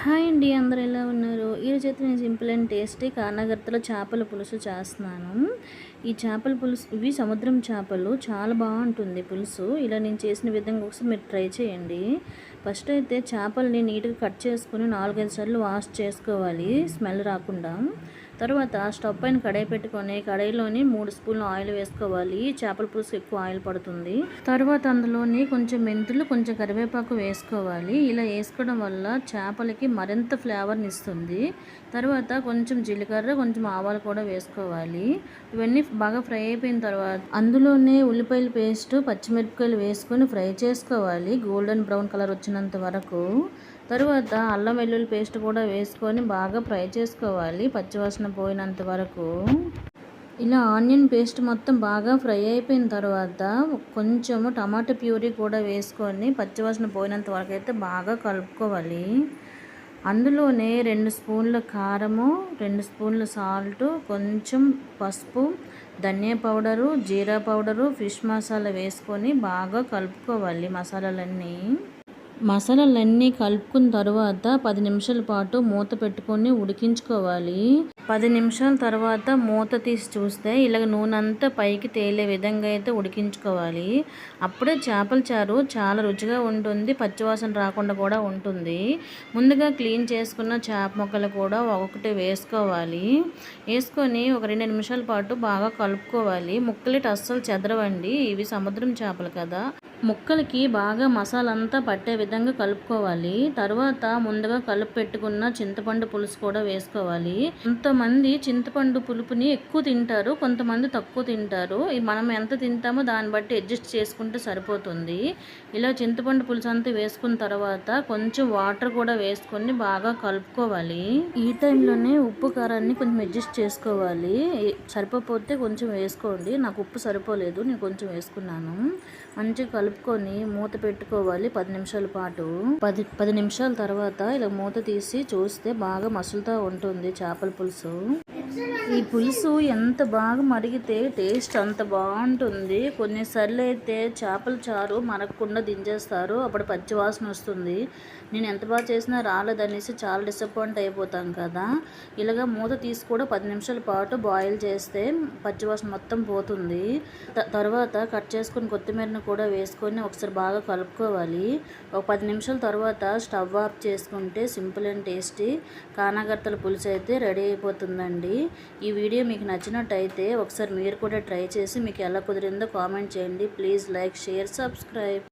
Hi అండి, అందరూ ఎలా ఉన్నారు? ఈరోజైతే నేను సింపుల్ అండ్ టేస్టీ కానగర్తలో చేపల పులుసు చేస్తున్నాను. ఈ చేపల పులుసు ఇవి సముద్రం చేపలు, చాలా బాగుంటుంది పులుసు. ఇలా నేను చేసిన విధంగా ఒకసారి మీరు ట్రై చేయండి. ఫస్ట్ అయితే చేపల్ని నీట్గా కట్ చేసుకుని 4-5 సార్లు వాష్ చేసుకోవాలి, స్మెల్ రాకుండా. తర్వాత స్టవ్ పైన కడాయి పెట్టుకొని కడాయిలోని 3 స్పూన్లు ఆయిల్ వేసుకోవాలి. చేపల పులుసు ఎక్కువ ఆయిల్ పడుతుంది. తర్వాత అందులోని కొంచెం మెంతులు, కొంచెం కరివేపాకు వేసుకోవాలి. ఇలా వేసుకోవడం వల్ల చేపలకి మరింత ఫ్లేవర్ని ఇస్తుంది. తర్వాత కొంచెం జీలకర్ర, కొంచెం ఆవాలు కూడా వేసుకోవాలి. ఇవన్నీ బాగా ఫ్రై అయిపోయిన తర్వాత అందులోనే ఉల్లిపాయల పేస్ట్, పచ్చిమిరపకాయలు వేసుకొని ఫ్రై చేసుకోవాలి గోల్డెన్ బ్రౌన్ కలర్ వచ్చినంత వరకు. తర్వాత అల్లం వెల్లుల్లి పేస్ట్ కూడా వేసుకొని బాగా ఫ్రై చేసుకోవాలి పచ్చివాసన పోయినంత వరకు. ఇలా ఆనియన్ పేస్ట్ మొత్తం బాగా ఫ్రై అయిపోయిన తర్వాత కొంచెము టమాటా ప్యూరీ కూడా వేసుకొని పచ్చివాసన పోయినంత వరకు అయితే బాగా కలుపుకోవాలి. అందులోనే 2 స్పూన్ల కారము, 2 స్పూన్ల సాల్ట్, కొంచెం పసుపు, ధనియా పౌడరు, జీరా పౌడరు, ఫిష్ మసాలా వేసుకొని బాగా కలుపుకోవాలి. మసాలాలన్నీ కలుపుకున్న తర్వాత 10 నిమిషాల పాటు మూత పెట్టుకొని ఉడికించుకోవాలి. 10 నిమిషాల తర్వాత మూత తీసి చూస్తే ఇలాగ నూనె అంతా పైకి తేలే విధంగా అయితే ఉడికించుకోవాలి. అప్పుడే చేపల చారు చాలా రుచిగా ఉంటుంది, పచ్చివాసన రాకుండా కూడా ఉంటుంది. ముందుగా క్లీన్ చేసుకున్న చేప ముక్కలు కూడా ఒక్కొక్కటి వేసుకోవాలి. వేసుకొని ఒక 2 నిమిషాల పాటు బాగా కలుపుకోవాలి. ముక్కలు అస్సలు చెదరవండి, ఇవి సముద్రం చేపలు కదా. ముక్కలకి బాగా మసాలా అంతా పట్టే విధంగా కలుపుకోవాలి. తర్వాత ముందుగా కలిపి పెట్టుకున్న చింతపండు పులుసు కూడా వేసుకోవాలి. కొంతమంది చింతపండు పులుపుని ఎక్కువ తింటారు, కొంతమంది తక్కువ తింటారు. మనం ఎంత తింటామో దాన్ని బట్టి అడ్జస్ట్ చేసుకుంటే సరిపోతుంది. ఇలా చింతపండు పులుసు అంతా వేసుకున్న తర్వాత కొంచెం వాటర్ కూడా వేసుకొని బాగా కలుపుకోవాలి. ఈ టైంలోనే ఉప్పు కారాన్ని కొంచెం అడ్జస్ట్ చేసుకోవాలి. సరిపోతే కొంచెం వేసుకోండి. నాకు ఉప్పు సరిపోలేదు, నేను కొంచెం వేసుకున్నాను. మంచిగా కలుపుకొని మూత పెట్టుకోవాలి 10 నిమిషాల పాటు. 10 నిమిషాల తర్వాత ఇలా మూత తీసి చూస్తే బాగా మసులుతూ ఉంటుంది చేపల పులుసు. ఈ పులుసు ఎంత బాగా మరిగితే టేస్ట్ అంత బాగుంటుంది. కొన్నిసార్లు అయితే చేపల చారు మరగకుండా దించేస్తారు, అప్పుడు పచ్చి వాసన వస్తుంది. నేను ఎంత బాగా చేసినా రాలేదనేసి చాలా డిసప్పాయింట్ అయిపోతాం కదా. ఇలాగా మూత తీసి కూడా 10 నిమిషాల పాటు బాయిల్ చేస్తే పచ్చివాసన మొత్తం పోతుంది. తర్వాత కట్ చేసుకుని కొత్తిమీరను కూడా వేసుకొని ఒకసారి బాగా కలుపుకోవాలి. ఒక 10 నిమిషాల తర్వాత స్టవ్ ఆఫ్ చేసుకుంటే సింపుల్ అండ్ టేస్టీ కానగర్తల పులుసు అయితే రెడీ అయిపోతుందండి. ఈ వీడియో మీకు నచ్చినట్టయితే ఒకసారి మీరు కూడా ట్రై చేసి మీకు ఎలా కుదిరిందో కామెంట్ చేయండి. Please like, share, subscribe.